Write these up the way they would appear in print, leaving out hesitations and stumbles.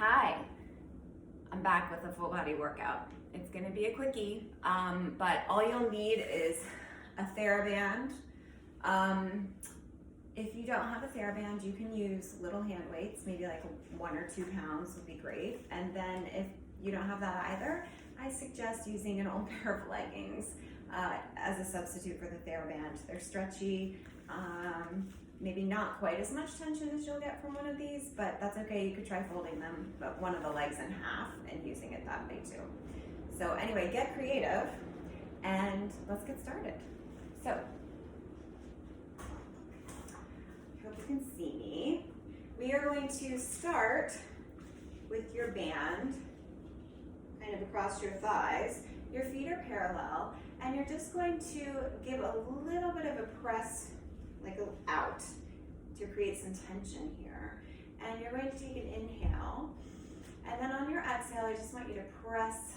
Hi, I'm back with a full body workout. It's gonna be a quickie, but all you'll need is a Theraband. If you don't have a Theraband, you can use little hand weights, maybe like 1 or 2 pounds would be great. And then if you don't have that either, I suggest using an old pair of leggings as a substitute for the Theraband. They're stretchy, maybe not quite as much tension as you'll get from one of these, but that's okay. You could try folding them, but one of the legs in half and using it that way too. So anyway, get creative and let's get started. So, I hope you can see me. We are going to start with your band kind of across your thighs. Your feet are parallel, and you're just going to give a little bit of a press, like out, to create some tension here. And you're going to take an inhale, and then on your exhale, I just want you to press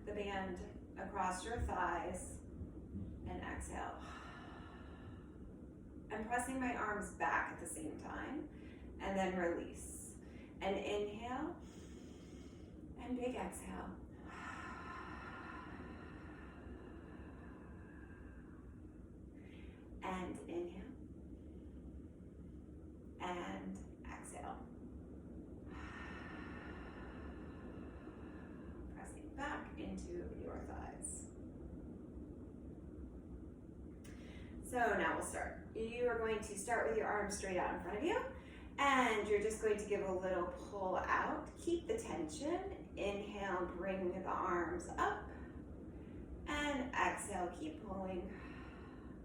the band across your thighs and exhale. I'm pressing my arms back at the same time, and then release. And inhale, and big exhale. And inhale, and exhale. Pressing back into your thighs. So now we'll start. You are going to start with your arms straight out in front of you, and you're just going to give a little pull out. Keep the tension. Inhale, bring the arms up, and exhale, keep pulling.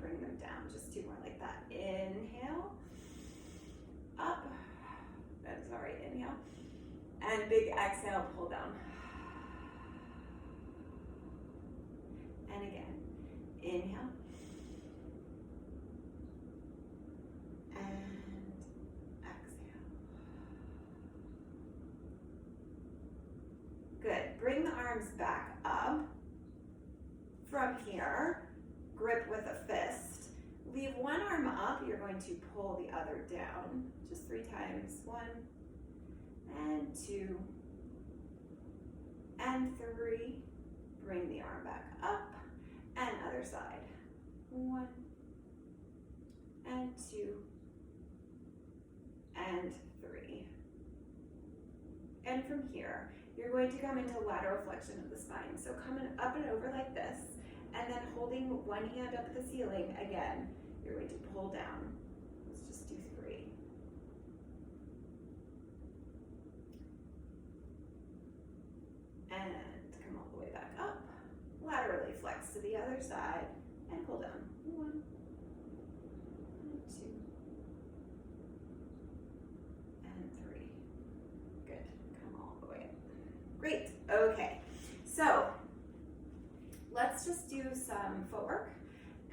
Bring them down, just 2 more like that. Inhale, up, inhale, and big exhale, pull down. And again, inhale, and exhale. Good, bring the arms back up. From here, grip with a fist. Leave one arm up, you're going to pull the other down. Just 3 times. 1, and 2, and 3. Bring the arm back up, and other side. 1, and 2, and 3. And from here, you're going to come into lateral flexion of the spine. So coming up and over like this, and then holding one hand up at the ceiling, again, you're going to pull down. Let's just do 3. And come all the way back up. Laterally flex to the other side and pull down. 1, and 2, and 3. Good, come all the way up. Great, okay. So, let's just do some footwork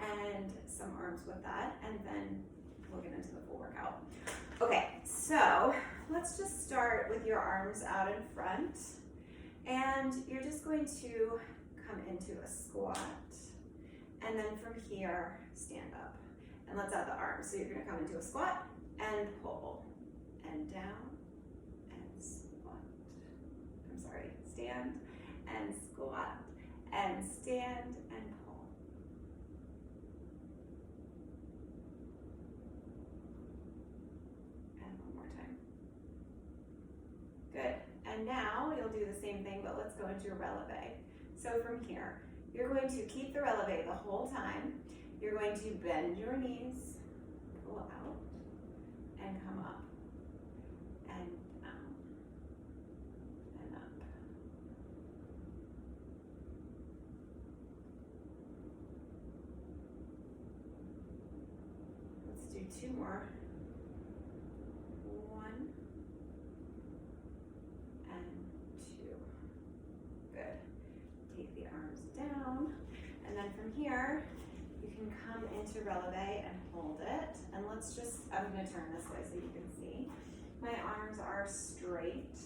and some arms with that, and then we'll get into the full workout. Okay, so let's just start with your arms out in front, and you're just going to come into a squat, and then from here, stand up. And let's add the arms. So you're gonna come into a squat and pull, and down, and squat. I'm sorry, stand and squat. And stand and pull. And one more time. Good. And now you'll do the same thing, but let's go into a releve. So from here, you're going to keep the releve the whole time. You're going to bend your knees, pull out, and come up. And down. And up. Do 2 more. 1 and 2. Good. Take the arms down, and then from here you can come into releve and hold it. And let's just, I'm going to turn this way so you can see. My arms are straight.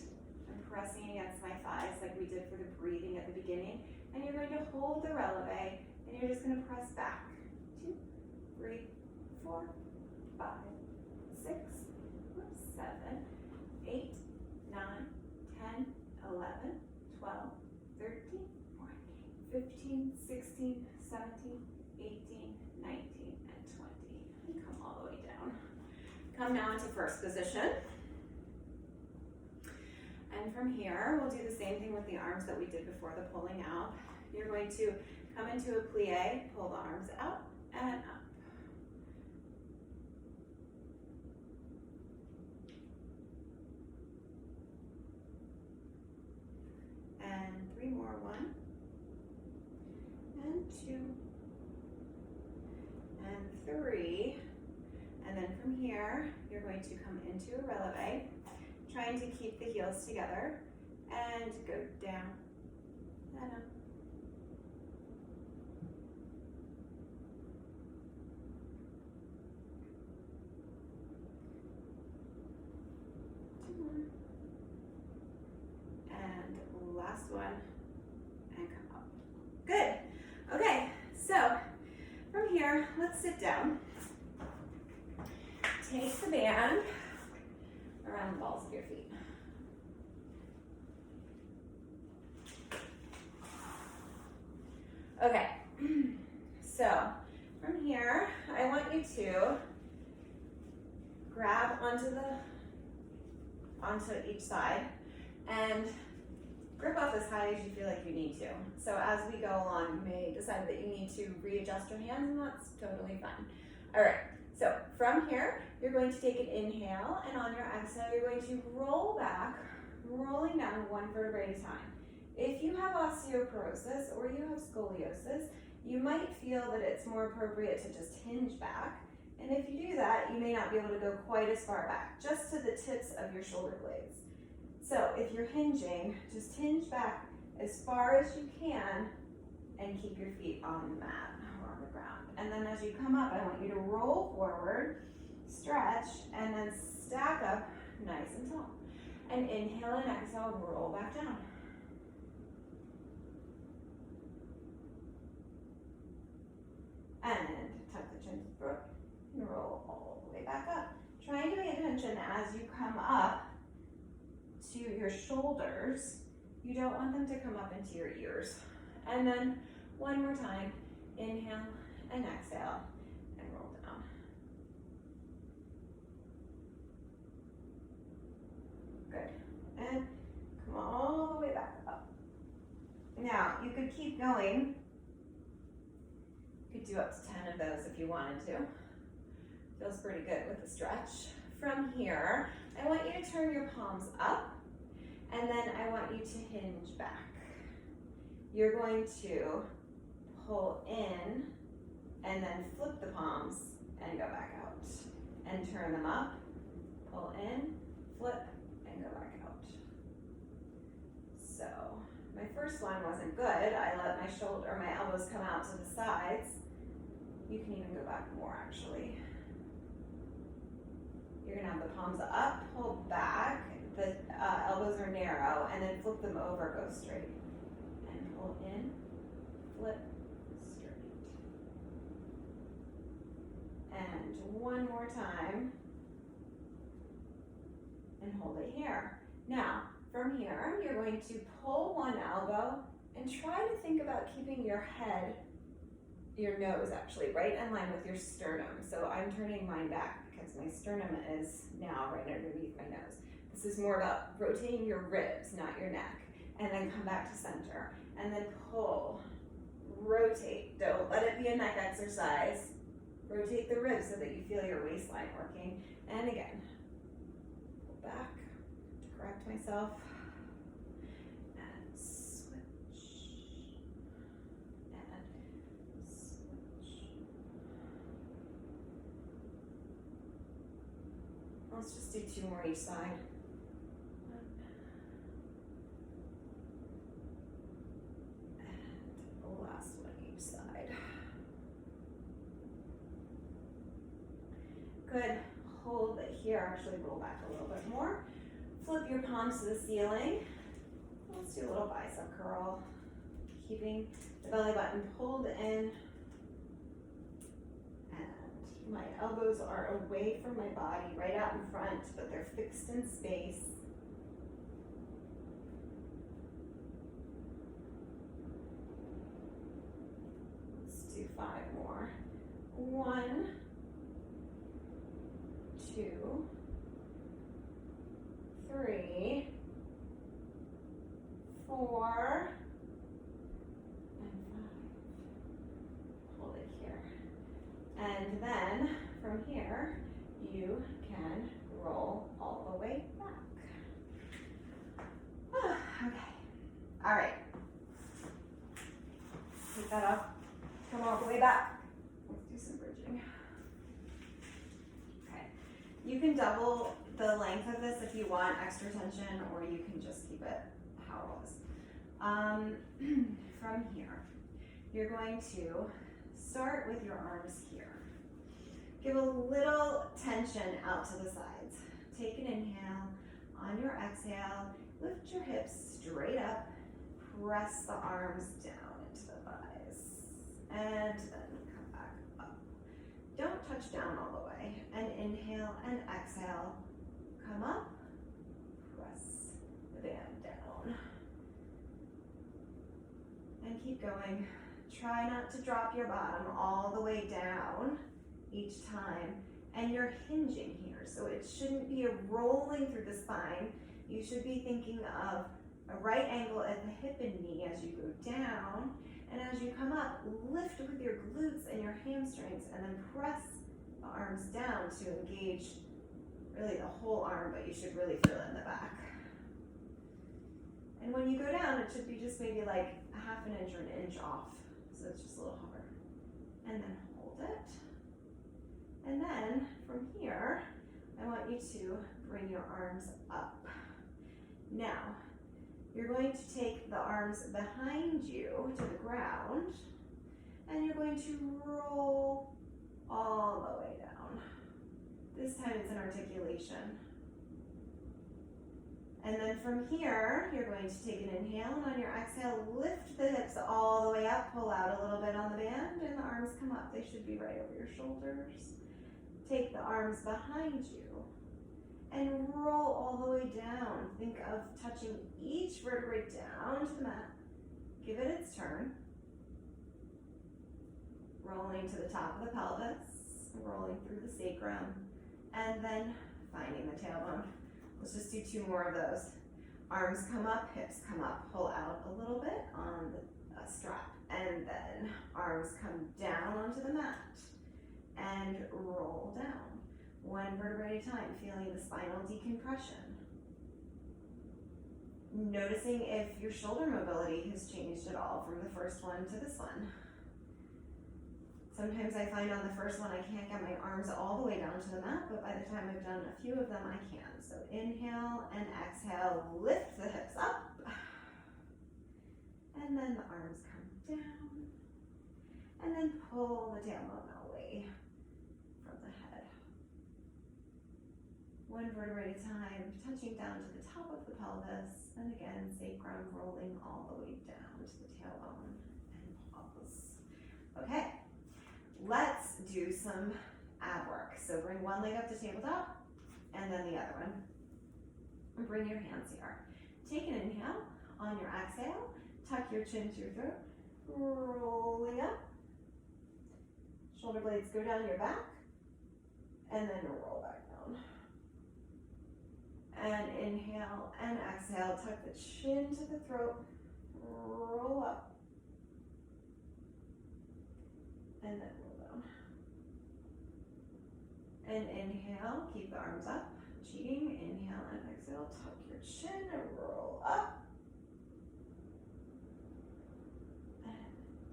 I'm pressing against my thighs like we did for the breathing at the beginning. And you're going to hold the releve, and you're just going to press back. 2, 3, 4, 5, 6, 7, 8, 9, 16, 17, 18, 19, and 20. And come all the way down. Come now into first position. And from here, we'll do the same thing with the arms that we did before the pulling out. You're going to come into a plie, pull the arms out and up. And 3 more, 1, and 2, and 3. And then from here, you're going to come into a releve, trying to keep the heels together, and go down and up. And last one, and come up. Good. Okay, so from here, let's sit down. Take the band around the balls of your feet. Okay, so from here, I want you to grab onto each side and grip up as high as you feel like you need to. So as we go along, you may decide that you need to readjust your hands, and that's totally fine. All right, so from here, you're going to take an inhale, and on your exhale, you're going to roll back, rolling down 1 vertebrae at a time. If you have osteoporosis or you have scoliosis, you might feel that it's more appropriate to just hinge back. And if you do that, you may not be able to go quite as far back, just to the tips of your shoulder blades. So if you're hinging, just hinge back as far as you can and keep your feet on the mat or on the ground. And then as you come up, I want you to roll forward, stretch, and then stack up nice and tall. And inhale and exhale, roll back down. And tuck the chin to the throat and roll all the way back up. Trying to pay attention as you come up to your shoulders. You don't want them to come up into your ears. And then one more time, inhale and exhale and roll down. Good. And come all the way back up. Now, you could keep going. You could do up to 10 of those if you wanted to. Feels pretty good with the stretch. From here, I want you to turn your palms up, and then I want you to hinge back. You're going to pull in, and then flip the palms and go back out. And turn them up, pull in, flip, and go back out. So, my first one wasn't good. I let my elbows come out to the sides. You can even go back more, actually. You're gonna have the palms up, pull back, the elbows are narrow, and then flip them over, go straight. And pull in, flip, straight. And one more time. And hold it here. Now, from here, you're going to pull one elbow and try to think about keeping your head, your nose actually, right in line with your sternum. So I'm turning mine back because my sternum is now right underneath my nose. This is more about rotating your ribs, not your neck. And then come back to center. And then pull, rotate. Don't let it be a neck exercise. Rotate the ribs so that you feel your waistline working. And again, pull back to correct myself. And switch. And switch. Let's just do 2 more each side. And the last one each side. Good. Hold it here. Actually, roll back a little bit more. Flip your palms to the ceiling. Let's do a little bicep curl. Keeping the belly button pulled in. And my elbows are away from my body, right out in front, but they're fixed in space. do 5 more. 1, 2, 3, 4, and 5. Hold it here. And then from here, you can roll all the way back. Okay. All right. Take that off. Come all the way back. Let's do some bridging. Okay. You can double the length of this if you want extra tension, or you can just keep it how it was. From here, you're going to start with your arms here. Give a little tension out to the sides. Take an inhale. On your exhale, lift your hips straight up. Press the arms down into the thighs. And then come back up. Don't touch down all the way. And inhale and exhale. Come up. Press the band down. And keep going. Try not to drop your bottom all the way down each time. And you're hinging here, so it shouldn't be a rolling through the spine. You should be thinking of a right angle at the hip and knee as you go down. And as you come up, lift with your glutes and your hamstrings, and then press the arms down to engage really the whole arm, but you should really feel it in the back. And when you go down, it should be just maybe like a ½ inch or an inch off. So it's just a little hover. And then hold it. And then from here, I want you to bring your arms up. Now, you're going to take the arms behind you to the ground, and you're going to roll all the way down. This time it's an articulation. And then from here, you're going to take an inhale, and on your exhale, lift the hips all the way up, pull out a little bit on the band, and the arms come up. They should be right over your shoulders. Take the arms behind you and roll all the way down. Think of touching each vertebrae down to the mat. Give it its turn. Rolling to the top of the pelvis, rolling through the sacrum, and then finding the tailbone. Let's just do 2 more of those. Arms come up, hips come up. Pull out a little bit on the strap, and then arms come down onto the mat and roll down. 1 vertebrae at a time, feeling the spinal decompression. Noticing if your shoulder mobility has changed at all from the first one to this one. Sometimes I find on the first one I can't get my arms all the way down to the mat, but by the time I've done a few of them, I can. So inhale and exhale, lift the hips up. And then the arms come down. And then pull the tailbone away from the head. 1 vertebrae at a time, touching down to the top of the pelvis. And again, sacrum rolling all the way down to the tailbone and pause. Okay. Let's do some ab work. So bring 1 leg up to tabletop, and then the other one. And bring your hands here. Take an inhale. On your exhale, tuck your chin to your throat, rolling up. Shoulder blades go down your back, and then roll back down. And inhale and exhale, tuck the chin to the throat, roll up, and then roll down. And inhale, keep the arms up, cheating. Inhale and exhale, tuck your chin and roll up. And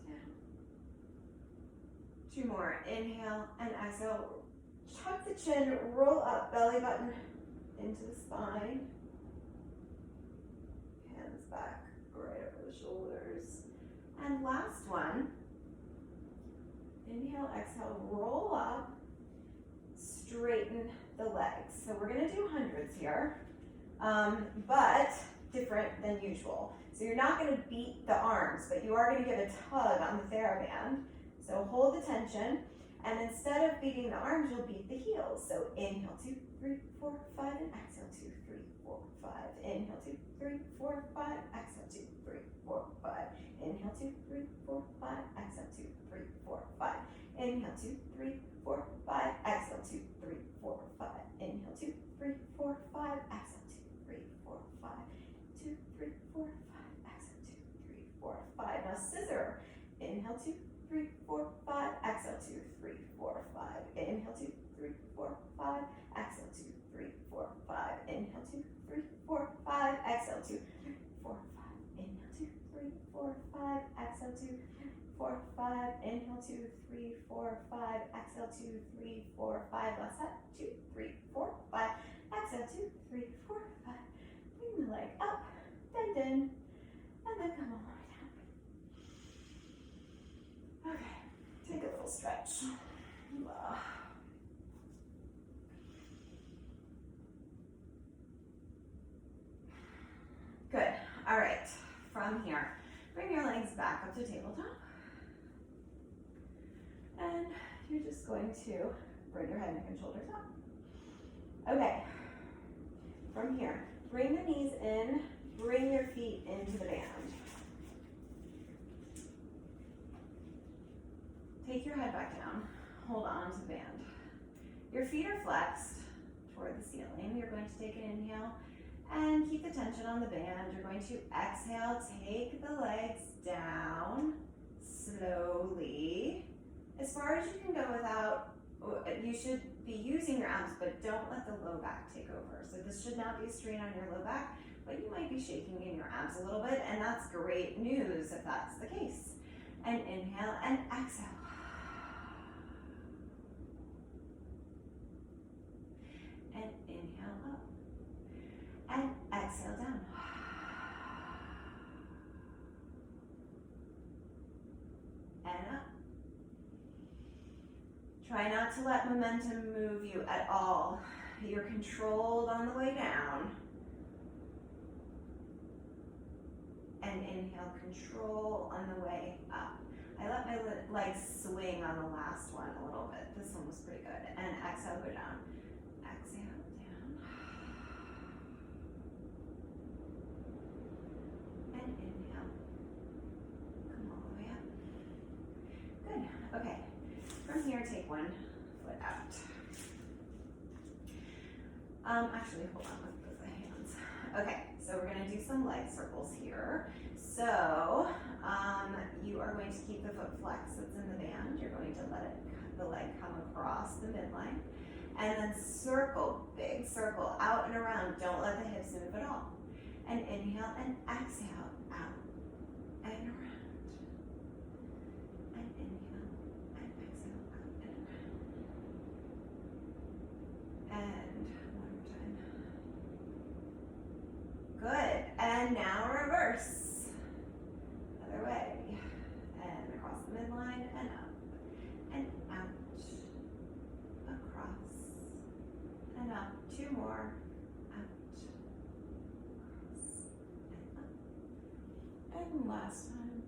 down. 2 more. Inhale and exhale. Tuck the chin, roll up, belly button into the spine. Hands back, right over the shoulders. And last one. Inhale, exhale, roll up. Straighten the legs. So we're going to do hundreds here, but different than usual. So you're not going to beat the arms, but you are going to give a tug on the Theraband. So hold the tension, and instead of beating the arms, you'll beat the heels. So inhale, 2, 3, 4, 5, and exhale, 2, 3, 4, 5. Inhale, 2, 3, 4, 5. Exhale, 2, 3, 4, 5. Inhale, 2, 3, 4, 5. Exhale, 2, 3, 4, 5. Inhale, 2, 3, 4, 5. Exhale, 2, 3, 4, 5. Inhale, 2, 3, 4, 5. Exhale, 2, 3, 4, 5. 2, 3, 4, 5. Exhale, 2, 3, 4, 5. Now scissor. Inhale, 2, 3, 4, 5. Exhale, 2, 3, 4, 5. Inhale, 2, 3, 4, 5. Exhale, 2, 3, 4, 5. Inhale, 2, 3, 4, 5. Exhale, 2, 3, 4, 5. Inhale, 2, 3, 4, 5. Exhale, 2, 4, 5. Inhale, 2, 3, 4, 5. Exhale, 2, 3, 4, 5. Last set. 2, 3, 4, 5. Exhale, 2, 3, 4, 5. Bring the leg up, bend in, and then come all the way down. Okay, take a little stretch. Good. All right. From here, bring your legs back up to tabletop. And you're just going to bring your head, neck, and shoulders up. Okay. From here, bring the knees in, bring your feet into the band. Take your head back down, hold on to the band. Your feet are flexed toward the ceiling. You're going to take an inhale and keep the tension on the band. You're going to exhale, take the legs down slowly, as far as you can go without, you should be using your abs, but don't let the low back take over. So this should not be a strain on your low back, but you might be shaking in your abs a little bit, and that's great news if that's the case. And inhale and exhale. And inhale up. And exhale down. And up. Try not to let momentum move you at all. You're controlled on the way down. And inhale, control on the way up. I let my legs swing on the last one a little bit. This one was pretty good. And exhale, go down. Exhale, down. And inhale. Come all the way up. Good. Okay. From here, take one foot out. Actually, hold on with the hands. Okay, so we're going to do some leg circles here. So you are going to keep the foot flexed that's in the band. You're going to let the leg come across the midline. And then circle, big circle, out and around. Don't let the hips move at all. And inhale and exhale, out and around. And inhale and exhale, out and around. And one more time. Good. And now reverse. Other way. And across the midline and up. And out. Across. And up. Two more. Out. Across. And up. And last time.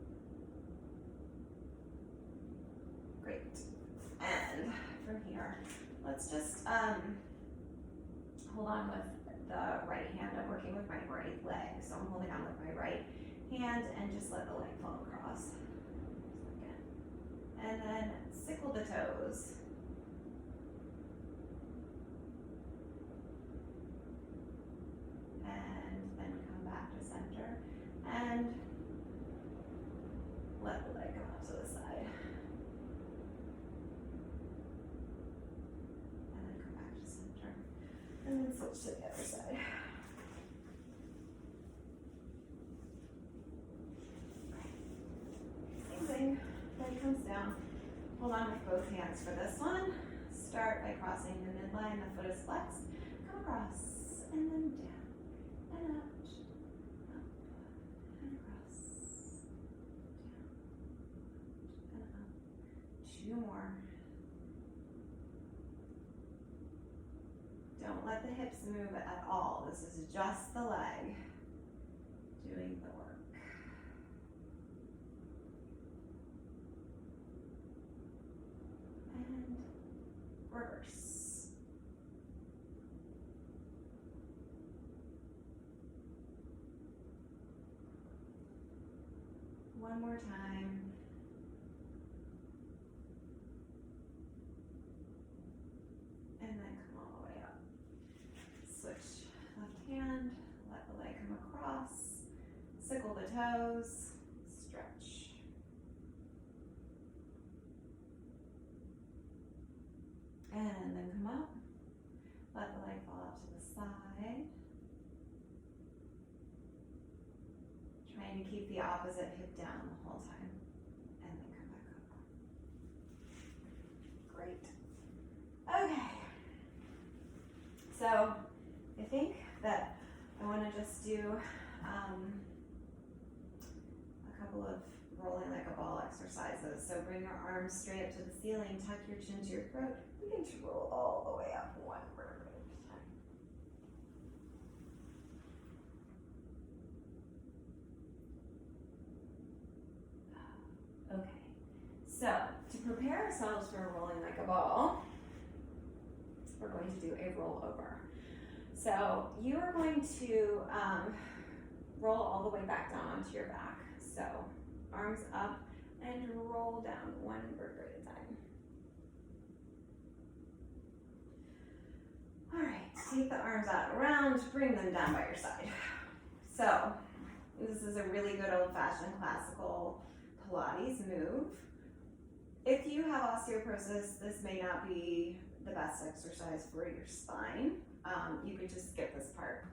Great. And from here, let's just hold on with the right hand. I'm working with my right leg, so I'm holding on with my right hand and just let the leg fall across. And then sickle the toes. And then come back to center and let the leg come up to the side. And then come back to center. And then switch to the other side. Same thing. Leg comes down. Hold on with both hands for this one. Start by crossing the midline. The foot is flexed. Come across and then down and out, up and across, down and up. Two more. Don't let the hips move at all. This is just the leg doing the work. And reverse. One more time. And then come all the way up. Switch left hand, let the leg come across, sickle the toes, stretch. And then come up, let the leg fall out to the side. Trying to keep the opposite hip down the whole time. And then come back up. Great. Okay. So I think that I want to just do a couple of rolling like a ball exercises. So bring your arms straight up to the ceiling, tuck your chin to your throat. Begin to roll all the way up one vertebrae at a time. Okay, so to prepare ourselves for rolling like a ball, we're going to do a rollover. So you are going to roll all the way back down onto your back. So arms up and roll down one vertebrae at a time. All right, take the arms out around, bring them down by your side. So this is a really good old-fashioned classical Pilates move. If you have osteoporosis, this may not be the best exercise for your spine. You could just skip this part.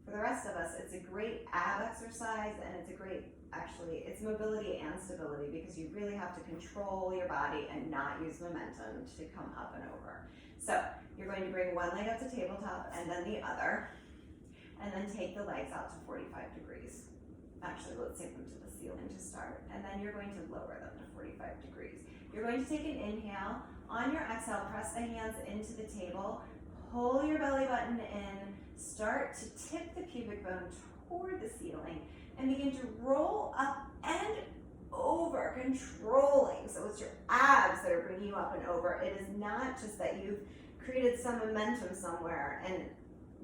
For the rest of us, it's a great ab exercise, and it's a great, actually, it's mobility and stability, because you really have to control your body and not use momentum to come up and over. So you're going to bring one leg up to tabletop and then the other, and then take the legs out to 45 degrees. Actually, let's take them to the ceiling to start, and then you're going to lower them to 45 degrees. You're going to take an inhale. On your exhale, press the hands into the table, pull your belly button in, start to tip the pubic bone toward the ceiling, and begin to roll up and over, controlling. So it's your abs that are bringing you up and over. It is not just that you've created some momentum somewhere and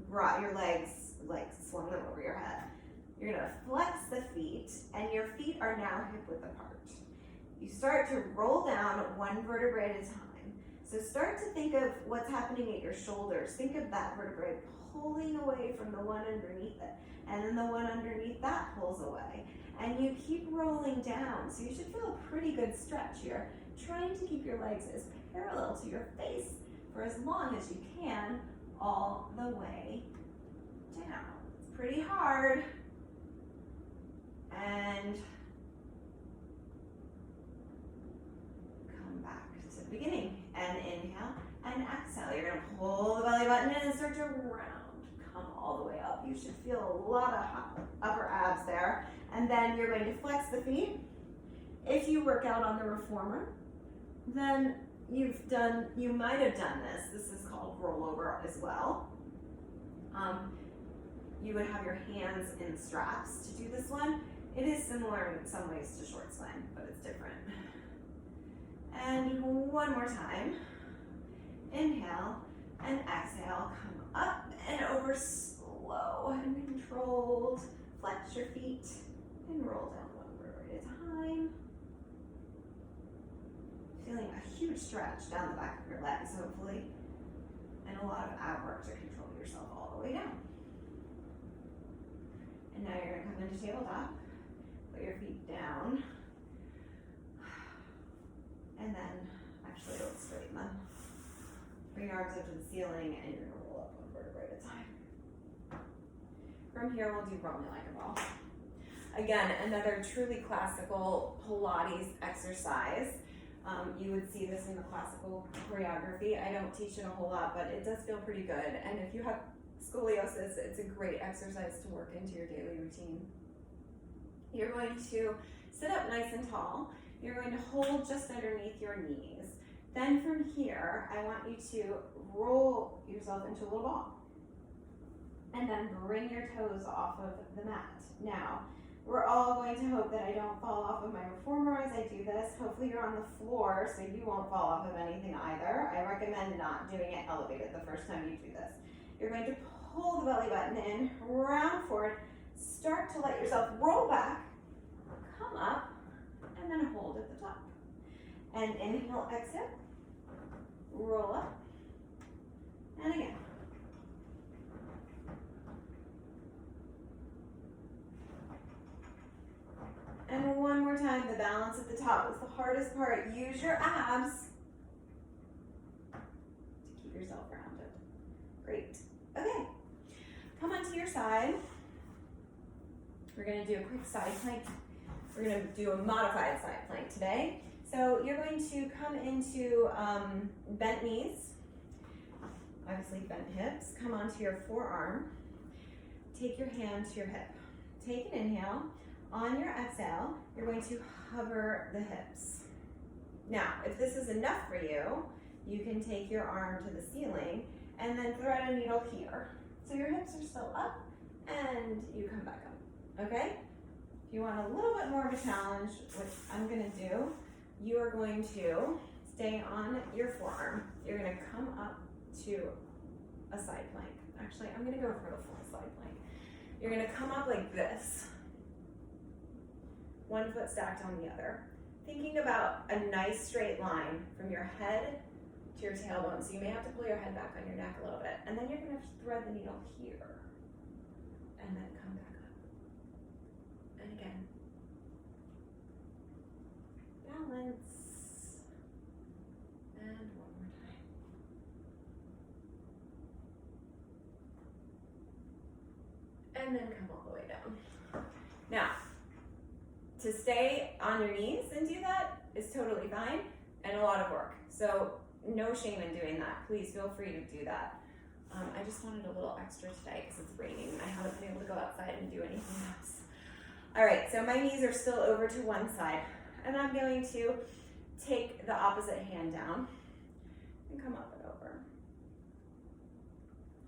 brought your legs, like swung them over your head. You're gonna flex the feet, and your feet are now hip width apart. You start to roll down one vertebrae at a time. So start to think of what's happening at your shoulders. Think of that vertebrae pulling away from the one underneath it, and then the one underneath that pulls away. And you keep rolling down, so you should feel a pretty good stretch here, trying to keep your legs as parallel to your face for as long as you can, all the way down. It's pretty hard. And come back to the beginning. And inhale and exhale. You're going to pull the belly button in and start to round. Come all the way up. You should feel a lot of upper abs there. And then you're going to flex the feet. If you work out on the reformer, then you might have done this. This is called rollover as well. You would have your hands in straps to do this one. It is similar in some ways to short slam, but it's different. And one more time. Inhale and exhale. Come up and over slow and controlled. Flex your feet and roll down one vertebrae at a time. Feeling a huge stretch down the back of your legs, hopefully. And a lot of ab work to control yourself all the way down. And now you're going to come into tabletop. Put your feet down. And then, actually, let's straighten them. Bring your arms up to the ceiling, and you're going to roll up one vertebrae at a time. From here, we'll do rolling like a ball. Again, another truly classical Pilates exercise. You would see this in the classical choreography. I don't teach it a whole lot, but it does feel pretty good. And if you have scoliosis, it's a great exercise to work into your daily routine. You're going to sit up nice and tall. You're going to hold just underneath your knees. Then from here, I want you to roll yourself into a little ball. And then bring your toes off of the mat. Now, we're all going to hope that I don't fall off of my reformer as I do this. Hopefully you're on the floor so you won't fall off of anything either. I recommend not doing it elevated the first time you do this. You're going to pull the belly button in, round forward, start to let yourself roll back come up, and then hold at the top. And inhale, exhale, roll up, and again. And one more time, the balance at the top is the hardest part. Use your abs to keep yourself rounded. Great. Okay, come onto your side. We're gonna do a quick side plank. We're gonna do a modified side plank today. So you're going to come into bent knees, obviously bent hips. Come onto your forearm. Take your hand to your hip. Take an inhale. On your exhale, you're going to hover the hips. Now, if this is enough for you, you can take your arm to the ceiling and then thread a needle here. So your hips are still up and you come back up, okay? If you want a little bit more of a challenge, which I'm gonna do, you are going to stay on your forearm. You're gonna come up to a side plank. Actually, I'm gonna go for the full side plank. You're gonna come up like this. One foot stacked on the other. Thinking about a nice straight line from your head to your tailbone. So you may have to pull your head back on your neck a little bit. And then you're gonna thread the needle here. And then come back up. And again. Balance. And one more time. And then come all the way down. Now, to stay on your knees and do that is totally fine and a lot of work. So no shame in doing that. Please feel free to do that. I just wanted a little extra today because it's raining and I haven't been able to go outside and do anything else. All right, so my knees are still over to one side and I'm going to take the opposite hand down and come up and over.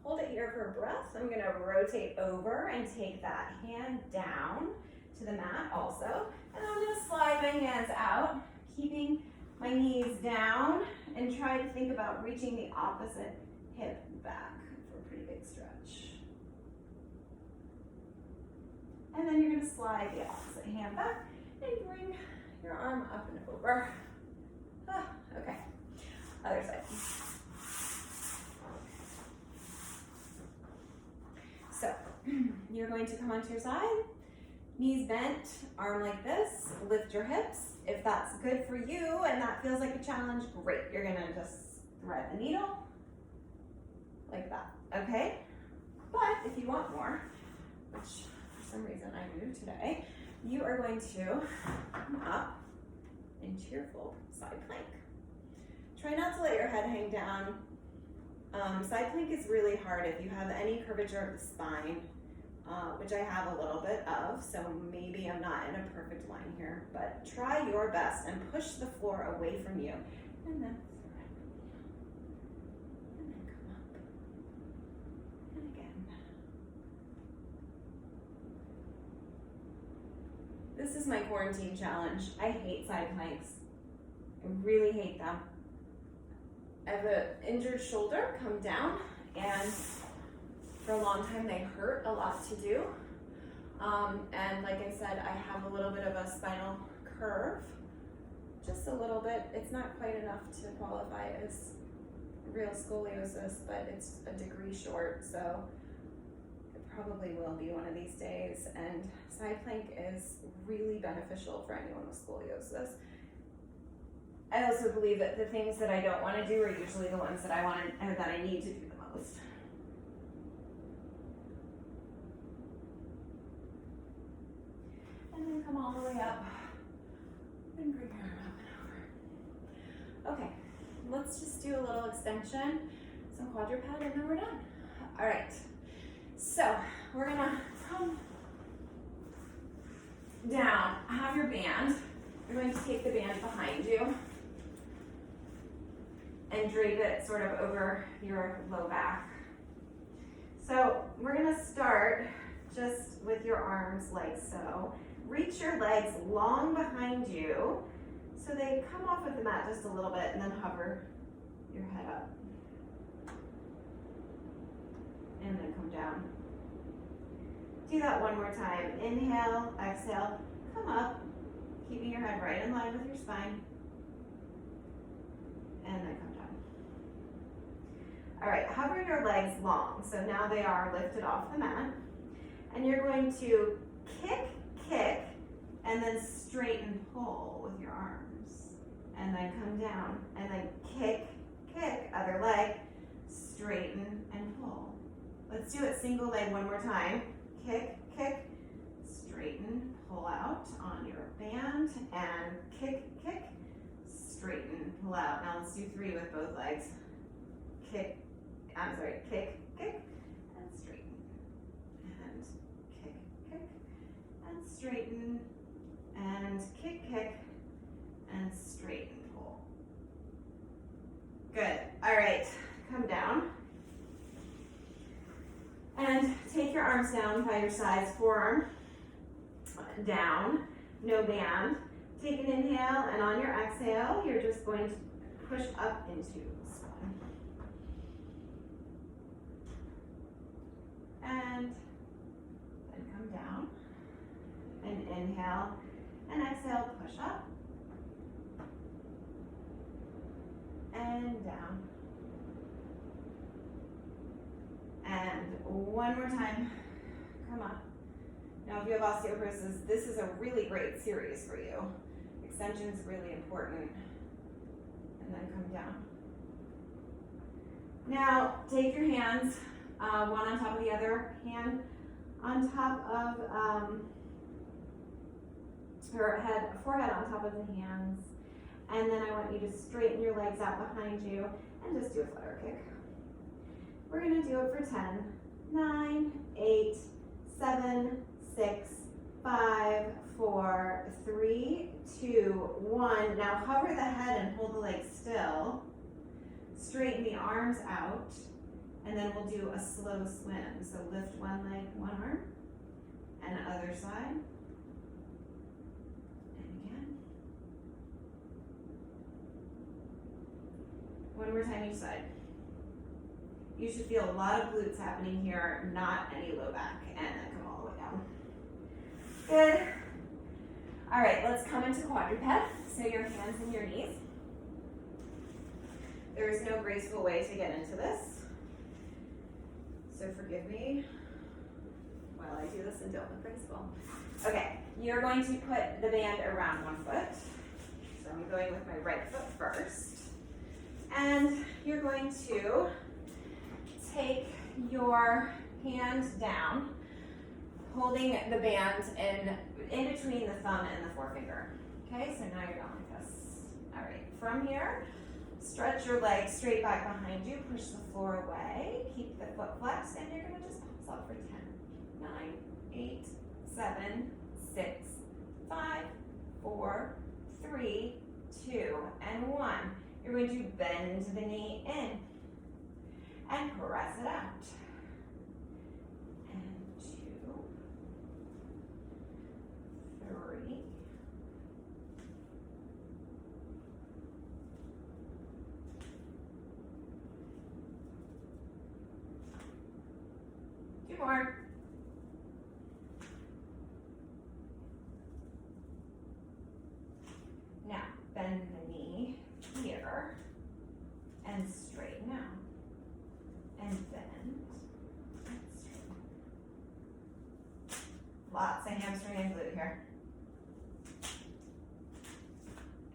Hold it here for a breath. I'm gonna rotate over and take that hand down to the mat also. And I'm gonna slide my hands out, keeping my knees down and try to think about reaching the opposite hip back for a pretty big stretch. And then you're gonna slide the opposite hand back and bring your arm up and over. Okay, other side. So you're going to come onto your side. Knees bent, arm like this, lift your hips. If that's good for you and that feels like a challenge, great. You're gonna just thread the needle like that, okay? But if you want more, which for some reason I do today, you are going to come up into your full side plank. Try not to let your head hang down. Side plank is really hard if you have any curvature of the spine, which I have a little bit of, so maybe I'm not in a perfect line here, but try your best and push the floor away from you. And then thread. And then come up. And again. This is my quarantine challenge. I hate side planks. I really hate them. I have an injured shoulder, come down, and for a long time they hurt a lot to do. And like I said, I have a little bit of a spinal curve, just a little bit. It's not quite enough to qualify as real scoliosis, but it's a degree short, so it probably will be one of these days. And side plank is really beneficial for anyone with scoliosis. I also believe that the things that I don't want to do are usually the ones that I want to, or that I need to do the most. And then come all the way up and bring your arm up and over. Okay, let's just do a little extension, some quadruped, and then we're done. All right, so we're gonna come down, have your band. You're going to take the band behind you and drape it sort of over your low back. So we're gonna start just with your arms like so. Reach your legs long behind you so they come off of the mat just a little bit and then hover your head up. And then come down. Do that one more time. Inhale, exhale, come up, keeping your head right in line with your spine. And then come down. All right, hover your legs long. So now they are lifted off the mat. And you're going to kick, kick, and then straighten, pull with your arms. And then come down, and then kick, kick, other leg, straighten and pull. Let's do it single leg one more time. Kick, kick, straighten, pull out on your band, and kick, kick, straighten, pull out. Now let's do 3 with both legs. Kick, kick, kick, and straighten. And kick, kick, and straighten, and kick, kick, and straighten, pull. Good. All right, come down. And take your arms down by your sides, forearm down, no band. Take an inhale, and on your exhale, you're just going to push up into the spine. And then come down, and inhale, and exhale, push up, and down. And one more time, come up. Now if you have osteoporosis, this is a really great series for you. Extension is really important. And then come down. Now take your hands, one on top of the other, hand on top of forehead on top of the hands. And then I want you to straighten your legs out behind you and just do a flutter kick. We're going to do it for 10, 9, 8, 7, 6, 5, 4, 3, 2, 1. Now hover the head and hold the legs still. Straighten the arms out, and then we'll do a slow swim. So lift one leg, one arm, and the other side. And again. One more time each side. You should feel a lot of glutes happening here, not any low back, and then come all the way down. Good. All right, let's come into quadruped. So your hands and your knees. There is no graceful way to get into this. So forgive me while I do this and don't look graceful. Okay, you're going to put the band around one foot. So I'm going with my right foot first. And you're going to take your hand down, holding the band in between the thumb and the forefinger. Okay, so now you're going like this. All right, from here, stretch your legs straight back behind you, push the floor away, keep the foot flexed, and you're gonna just pulse up for 10, 9, 8, 7, 6, 5, 4, 3, 2, and 1. You're going to bend the knee in and press it out. And 2, 3, 2 more. Now, bend the knee here and straighten out. And bend and straighten. Lots of hamstring and glute here.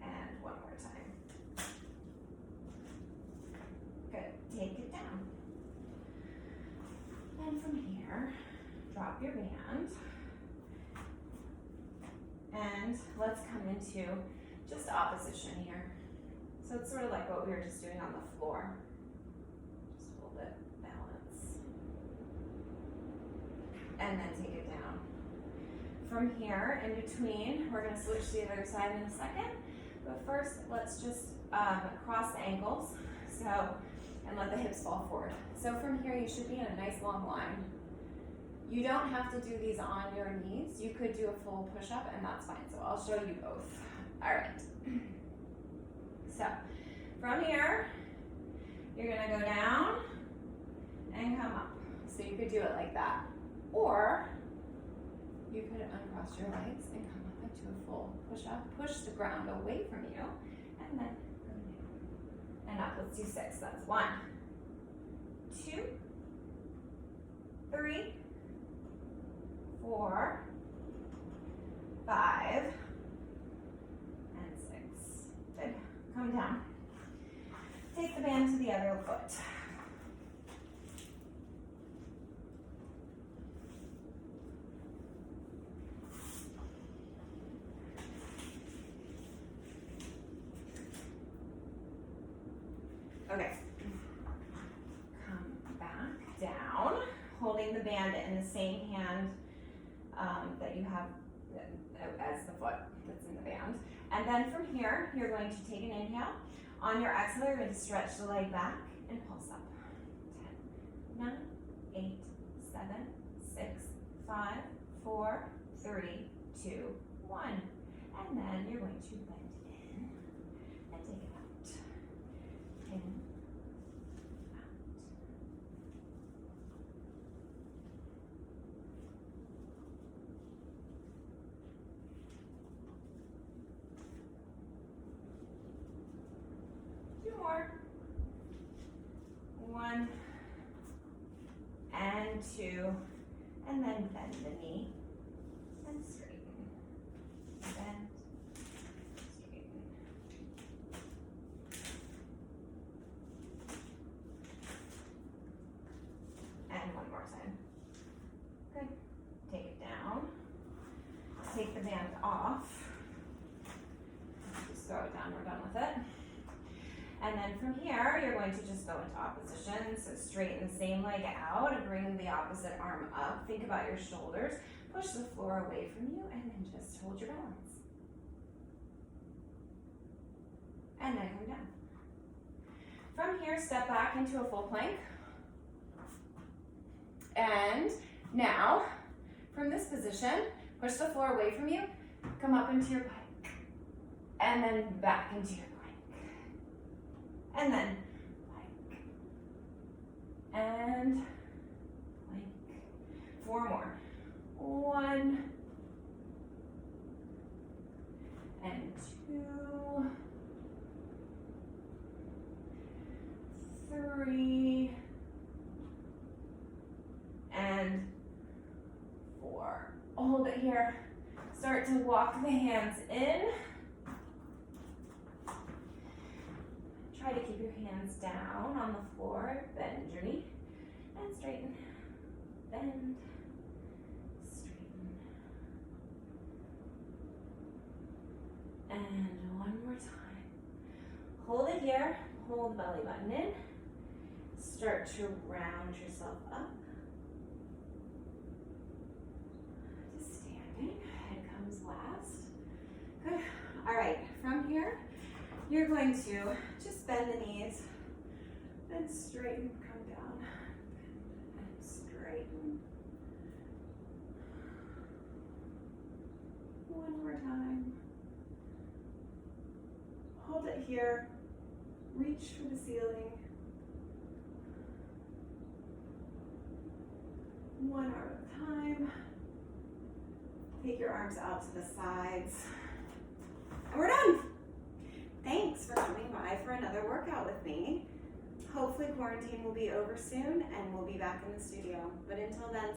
And one more time. Good. Take it down. And from here, drop your band. And let's come into just opposition here. So it's sort of like what we were just doing on the floor. Just hold it, balance. And then take it down. From here, in between, we're going to switch to the other side in a second. But first, let's just cross the ankles. And let the hips fall forward. So from here, you should be in a nice long line. You don't have to do these on your knees. You could do a full push-up, and that's fine. So I'll show you both. All right. So from here, you're gonna go down and come up. So you could do it like that. Or you could uncross your legs and come up into a full push up. Push the ground away from you, and then and up. Let's do 6. That's 1, 2, 3, 4, 5, and 6. Good. Come down. Take the band to the other foot. Okay. Come back down, holding the band in the same hand that you have as the foot that's in the band. And then from here, you're going to take an inhale. On your exhale, you're going to stretch the leg back and pulse up. 10, 9, 8, 7, 6, 5, 4, 3, 2, 1. And then you're going to bend in and take it out. In, out. Two more. 1 and 2, and then bend the knee and straighten. Bend, straighten. And one more time. Good. Take it down. Take the band off. Just throw it down, we're done with it. And then from here, you're going to just go into opposition. So straighten the same leg out and bring the opposite arm up. Think about your shoulders. Push the floor away from you and then just hold your balance. And then come down. From here, step back into a full plank. And now, from this position, push the floor away from you, come up into your plank, and then back into your plank. And then plank, and plank. 4 more. 1, and 2, 3, and 4. Hold it here. Start to walk the hands in. Try to keep your hands down on the floor. Bend your knee and straighten. Bend, straighten. And one more time. Hold it here. Hold the belly button in. Start to round yourself up. To standing. Head comes last. Good. All right. From here, you're going to just bend the knees and straighten, come down, and straighten. One more time. Hold it here, reach for the ceiling. One arm at a time. Take your arms out to the sides. And we're done. Thanks for coming by for another workout with me. Hopefully quarantine will be over soon and we'll be back in the studio. But until then,